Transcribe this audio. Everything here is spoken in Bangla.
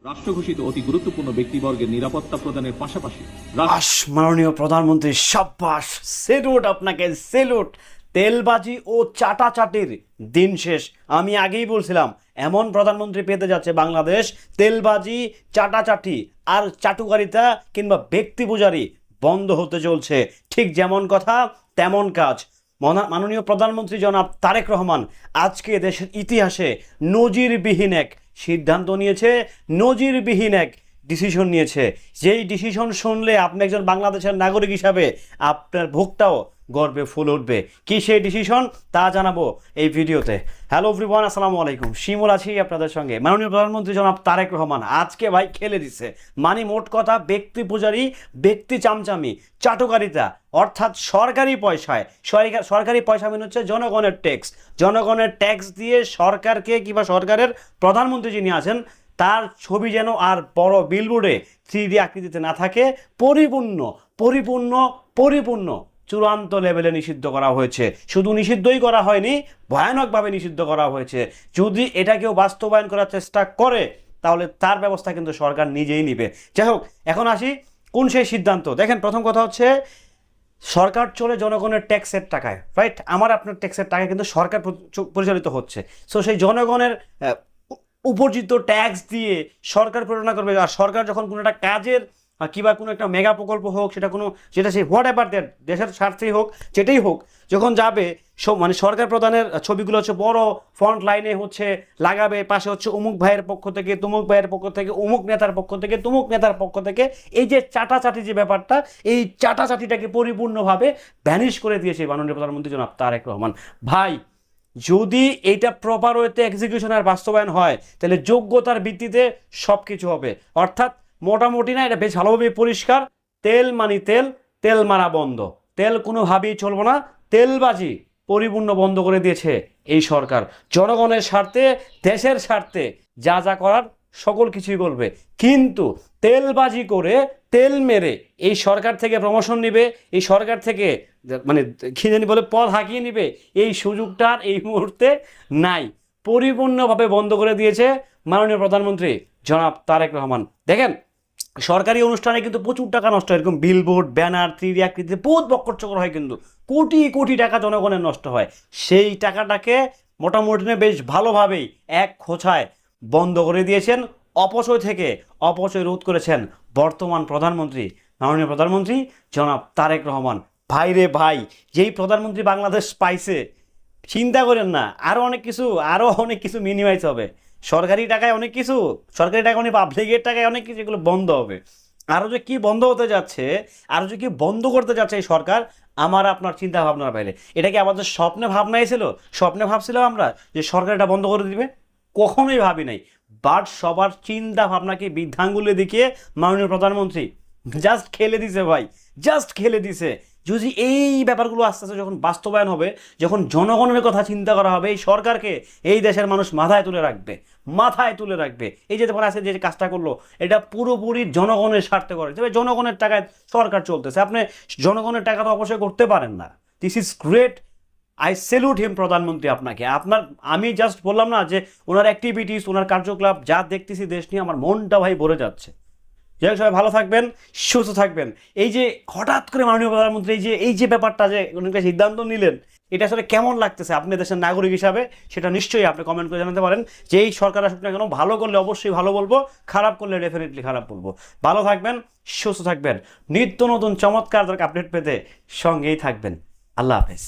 রাষ্ট্র ঘোষিত অতি গুরুত্বপূর্ণ ব্যক্তিবর্গের নিরাপত্তা প্রদানের পাশাপাশি মাননীয় প্রধানমন্ত্রী সাব্বাস, সেলুট আপনাকে, সেলুট। তেলবাজি ও চাটাচাটির দিন শেষ। আমি আগেই বলছিলাম এমন প্রধানমন্ত্রী পেতে যাচ্ছে বাংলাদেশ, তেলবাজি, চাটাচাটি আর চাটুকারিতা কিংবা ব্যক্তি পূজারি বন্ধ হতে চলছে। ঠিক যেমন কথা তেমন কাজ। মাননীয় প্রধানমন্ত্রী জনাব তারেক রহমান আজকে দেশের ইতিহাসে নজিরবিহীন এক সিদ্ধান্ত নিয়েছে, নজিরবিহীন এক ডিসিশন নিয়েছে। যেই ডিসিশন শুনলে আপনি একজন বাংলাদেশের নাগরিক হিসাবে আপনার বুকটাও গর্বে ফুলে উঠবে। কি সেই ডিসিশন তা জানাবো এই ভিডিওতে। হ্যালো এভরিওয়ান, আসসালামু আলাইকুম। শিমুল আছি আপনাদের সঙ্গে। মাননীয় প্রধানমন্ত্রী জনাব তারেক রহমান আজকে ভাই খেলে দিচ্ছে। মানে মোট কথা ব্যক্তি পূজারি, ব্যক্তি চামচামি, চাটুকারিতা, অর্থাৎ সরকারি পয়সায়, সরকারি পয়সা মানে হচ্ছে জনগণের ট্যাক্স। জনগণের ট্যাক্স দিয়ে সরকারকে কিংবা সরকারের প্রধানমন্ত্রী যিনি আছেন তার ছবি যেন আর বড় বিলবোর্ডে 3D আকৃতিতে না থাকে, পরিপূর্ণ পরিপূর্ণ পরিপূর্ণ চূড়ান্ত লেভেলে নিষিদ্ধ করা হয়েছে। শুধু নিষিদ্ধই করা হয়নি, ভয়ানকভাবে নিষিদ্ধ করা হয়েছে। যদি এটা কেউ বাস্তবায়ন করার চেষ্টা করে তাহলে তার ব্যবস্থা কিন্তু সরকার নিজেই নিবে। যাই হোক, এখন আসি কোন সেই সিদ্ধান্ত। দেখেন, প্রথম কথা হচ্ছে সরকার চলে জনগণের ট্যাক্সের টাকায়, রাইট? আমার আপনার ট্যাক্সের টাকায় কিন্তু সরকার পরিচালিত হচ্ছে। সো সেই জনগণের উপার্জিত ট্যাক্স দিয়ে সরকার পরিচালনা করবে। আর সরকার যখন কোনো একটা কাজের কিংবা কোনো একটা মেগা প্রকল্প হোক, সেটা সেই হোয়াট এভার দ্যাট, দেশের স্বার্থেই হোক, যেটাই হোক, যখন যাবে মানে সরকার প্রধানের ছবিগুলো হচ্ছে বড় ফ্রন্ট লাইনে হচ্ছে লাগাবে, পাশে হচ্ছে অমুক ভাইয়ের পক্ষ থেকে, তুমুক ভাইয়ের পক্ষ থেকে, অমুক নেতার পক্ষ থেকে, তুমুক নেতার পক্ষ থেকে। এই যে চাটাচাটি যে ব্যাপারটা, এই চাটাচাটিটাকে পরিপূর্ণভাবে ভ্যানিশ করে দিয়েছে মাননীয় প্রধানমন্ত্রী জনাব তারেক রহমান। ভাই, যদি এইটা প্রপার ওয়েতে এক্সিকিউশন আর বাস্তবায়ন হয় তাহলে যোগ্যতার ভিত্তিতে সব কিছু হবে। অর্থাৎ মোটামুটি না, এটা বেশ ভালোভাবে পরিষ্কার। তেল মানি তেল, তেল মারা বন্ধ। তেল কোনোভাবেই চলবো না। তেলবাজি পরিপূর্ণ বন্ধ করে দিয়েছে এই সরকার। জনগণের স্বার্থে, দেশের স্বার্থে যা যা করার সকল কিছুই করবে। কিন্তু তেলবাজি করে, তেল মেরে এই সরকার থেকে প্রমোশন নিবে, এই সরকার থেকে মানে খিদেনি বলে পদ হাঁকিয়ে নিবে, এই সুযোগটা এই মুহূর্তে নাই। পরিপূর্ণভাবে বন্ধ করে দিয়েছে মাননীয় প্রধানমন্ত্রী জনাব তারেক রহমান। দেখেন, সরকারি অনুষ্ঠানে কিন্তু প্রচুর টাকা নষ্ট হয়। এরকম বিলবোর্ড, ব্যানার, 3D আকৃতিতে বহুত বক্কর চক্কর হয়, কিন্তু কোটি কোটি টাকা জনগণের নষ্ট হয়। সেই টাকাটাকে মোটামুটি বেশ ভালোভাবেই এক খোঁচায় বন্ধ করে দিয়েছেন। অপচয় থেকে অপচয় রোধ করেছেন বর্তমান প্রধানমন্ত্রী, মাননীয় প্রধানমন্ত্রী জনাব তারেক রহমান। ভাই রে ভাই, যেই প্রধানমন্ত্রী বাংলাদেশ পাইছে, চিন্তা করেন না আরও অনেক কিছু মিনিমাইজ হবে। সরকারি টাকায় অনেক কিছু, সরকারি টাকা মানে পাবলিকের টাকায় অনেক কিছু, এগুলো বন্ধ হবে। আরও যে কি বন্ধ হতে যাচ্ছে, আরও যে কি বন্ধ করতে যাচ্ছে এই সরকার, আমার আপনার চিন্তা ভাবনার বাইরে। এটা কি আমাদের স্বপ্নে ভাবনাই ছিল? স্বপ্নে ভাবছিলাম আমরা যে সরকার এটা বন্ধ করে দিবে? কখনোই ভাবি নাই। বাট সবার চিন্তা ভাবনাকে বৃদ্ধাঙ্গুলে দেখিয়ে মাননীয় প্রধানমন্ত্রী জাস্ট খেলে দিছে ভাই, জাস্ট খেলে দিছে। যদি এই ব্যাপারগুলো আস্তে আস্তে যখন বাস্তবায়ন হবে, যখন জনগণের কথা চিন্তা করা হবে, এই সরকারকে এই দেশের মানুষ মাথায় তুলে রাখবে, মাথায় তুলে রাখবে। এই যে তোমার আছে যে কাজটা করলো, এটা পুরোপুরি জনগণের স্বার্থে করে। তবে জনগণের টাকায় সরকার চলতেছে, আপনি জনগণের টাকা তো অবশ্যই করতে পারেন না। This is great, I salute him প্রধানমন্ত্রী আপনাকে। আমি জাস্ট বললাম না যে ওনার অ্যাক্টিভিটিস, ওনার কার্যকলাপ যা দেখতেছি দেশ নিয়ে, আমার মনটা ভাই ভরে যাচ্ছে। যাই হোক, সবাই ভালো থাকবেন, সুস্থ থাকবেন। এই যে হঠাৎ করে মাননীয় প্রধানমন্ত্রী এই যে ব্যাপারটা যে উনি সিদ্ধান্ত নিলেন, এটা আসলে কেমন লাগতেছে আপনি দেশের নাগরিক হিসাবে, সেটা নিশ্চয়ই আপনি কমেন্ট করে জানাতে পারেন। যে এই সরকার আসুক না কেন, ভালো করলে অবশ্যই ভালো বলবো, খারাপ করলে ডেফিনেটলি খারাপ বলবো। ভালো থাকবেন, সুস্থ থাকবেন। নিত্য নতুন চমৎকার আপডেট পেতে সঙ্গেই থাকবেন। আল্লাহ হাফেজ।